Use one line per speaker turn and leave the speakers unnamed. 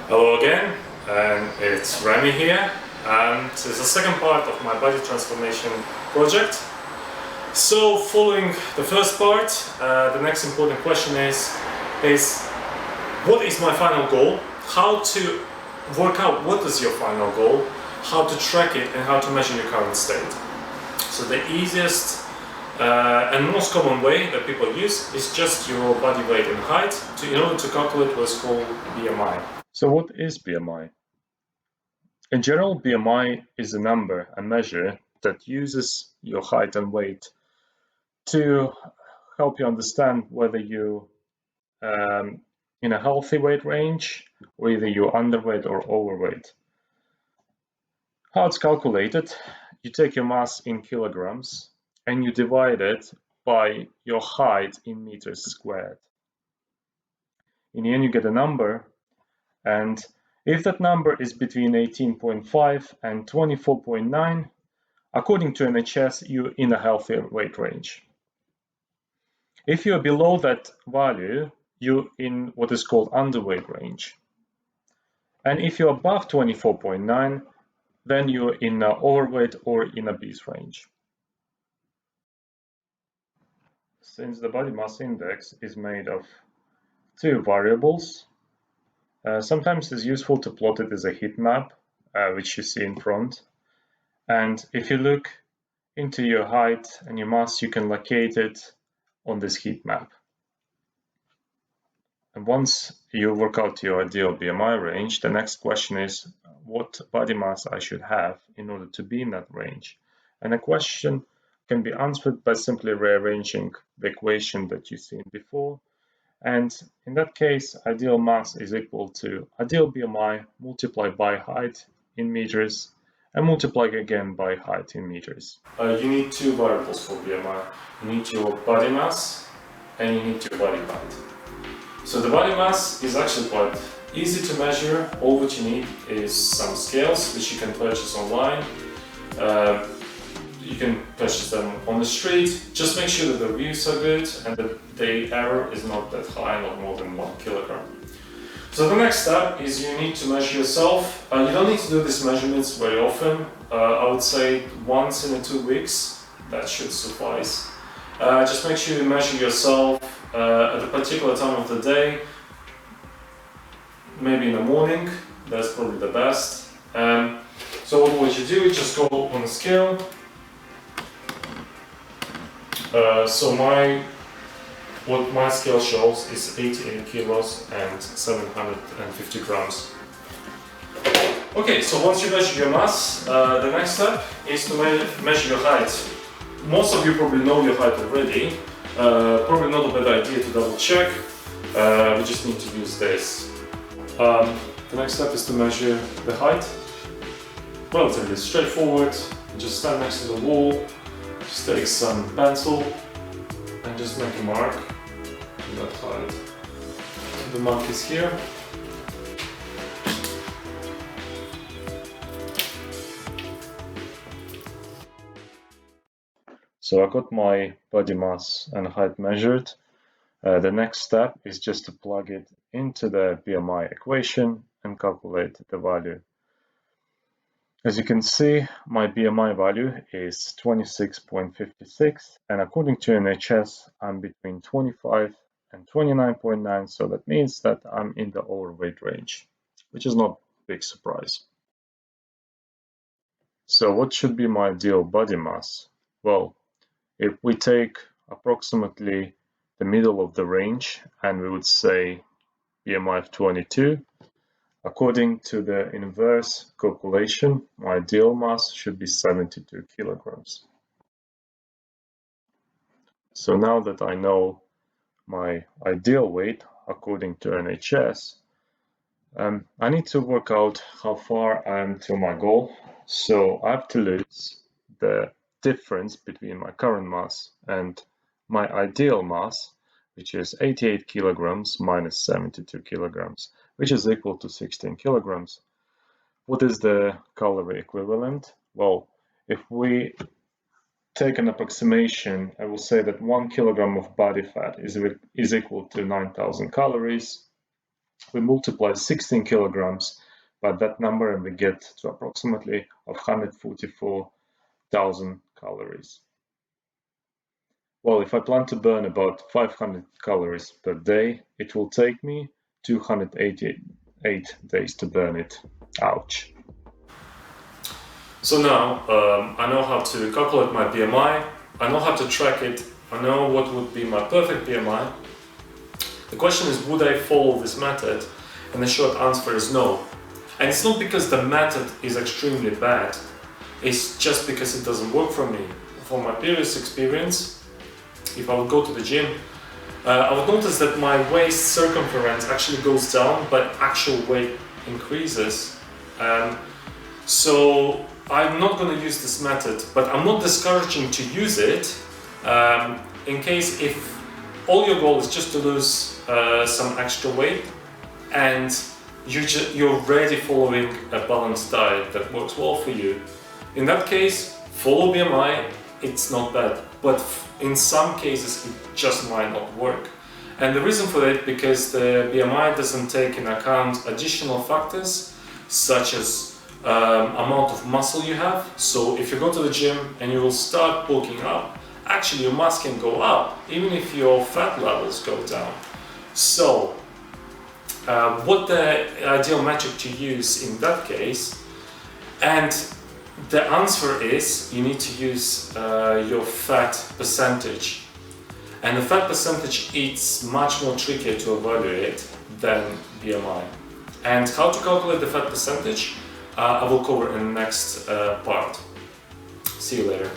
Hello again, and it's Remy here, and it's the second part of my body transformation project. So, following the first part, the next important question is what is my final goal? How to work out what is your final goal, how to track it, and how to measure your current state. So the easiest and most common way that people use is just your body weight and height in order to calculate what's called BMI.
So what is BMI? In general, BMI is a number, a measure that uses your height and weight to help you understand whether you're in a healthy weight range, or either you're underweight or overweight. How it's calculated, you take your mass in kilograms and you divide it by your height in meters squared. In the end, you get a number, and if that number is between 18.5 and 24.9, according to NHS, you're in a healthy weight range. If you're below that value, you're in what is called underweight range. And if you're above 24.9, then you're in overweight or in obese range. Since the body mass index is made of two variables, sometimes it's useful to plot it as a heat map, which you see in front. And if you look into your height and your mass, you can locate it on this heat map. And once you work out your ideal BMI range, the next question is what body mass I should have in order to be in that range. And the question can be answered by simply rearranging the equation that you've seen before. And in that case, ideal mass is equal to ideal BMI multiplied by height in meters and multiplied again by height in meters.
You need two variables for BMI. You need your body mass and you need your body height. So the body mass is actually quite easy to measure. All what you need is some scales which you can purchase online. You can purchase them on the street. Just make sure that the reviews are good and that the error is not that high, not more than 1 kilogram. So the next step is you need to measure yourself. You don't need to do these measurements very often. I would say once in 2 weeks, that should suffice. Just make sure you measure yourself at a particular time of the day, maybe in the morning. That's probably the best. So what you do is just go on the scale. So what my scale shows is 88 kilos and 750 grams. Okay, so once you measure your mass, the next step is to measure your height. Most of you probably know your height already. Probably not a bad idea to double check. We just need to use this. The next step is to measure the height. Relatively straightforward. You just stand next to the wall. Just take some pencil and just make a mark on that height. The mark is here.
So I got my body mass and height measured. The next step is just to plug it into the BMI equation and calculate the value. As you can see, my BMI value is 26.56, and according to NHS, I'm between 25 and 29.9, so that means that I'm in the overweight range, which is not a big surprise. So what should be my ideal body mass? Well, if we take approximately the middle of the range and we would say BMI of 22, according to the inverse calculation, my ideal mass should be 72 kilograms. So now that I know my ideal weight according to NHS, I need to work out how far I am to my goal. So I have to lose the difference between my current mass and my ideal mass, which is 88 kilograms minus 72 kilograms, which is equal to 16 kilograms. What is the calorie equivalent? Well, if we take an approximation, I will say that 1 kilogram of body fat is equal to 9,000 calories. we multiply 16 kilograms by that number and we get to approximately 144,000 calories. Well, if I plan to burn about 500 calories per day, it will take me 288 days to burn it. Ouch.
So now I know how to calculate my BMI, I know how to track it, I know what would be my perfect BMI. The question is, would I follow this method? And the short answer is no. And it's not because the method is extremely bad, it's just because it doesn't work for me. From my previous experience, if I would go to the gym, I would notice that my waist circumference actually goes down, but actual weight increases. So I'm not going to use this method, but I'm not discouraging to use it in case if all your goal is just to lose some extra weight and you're already following a balanced diet that works well for you. In that case, follow BMI, it's not bad, but in some cases it just might not work. And the reason for that, because the BMI doesn't take into account additional factors such as amount of muscle you have. So if you go to the gym and you will start bulking up, actually your mass can go up even if your fat levels go down. So what the ideal metric to use in that case, and the answer is you need to use your fat percentage. And the fat percentage is much more trickier to evaluate than BMI. And how to calculate the fat percentage, I will cover in the next part. See you later.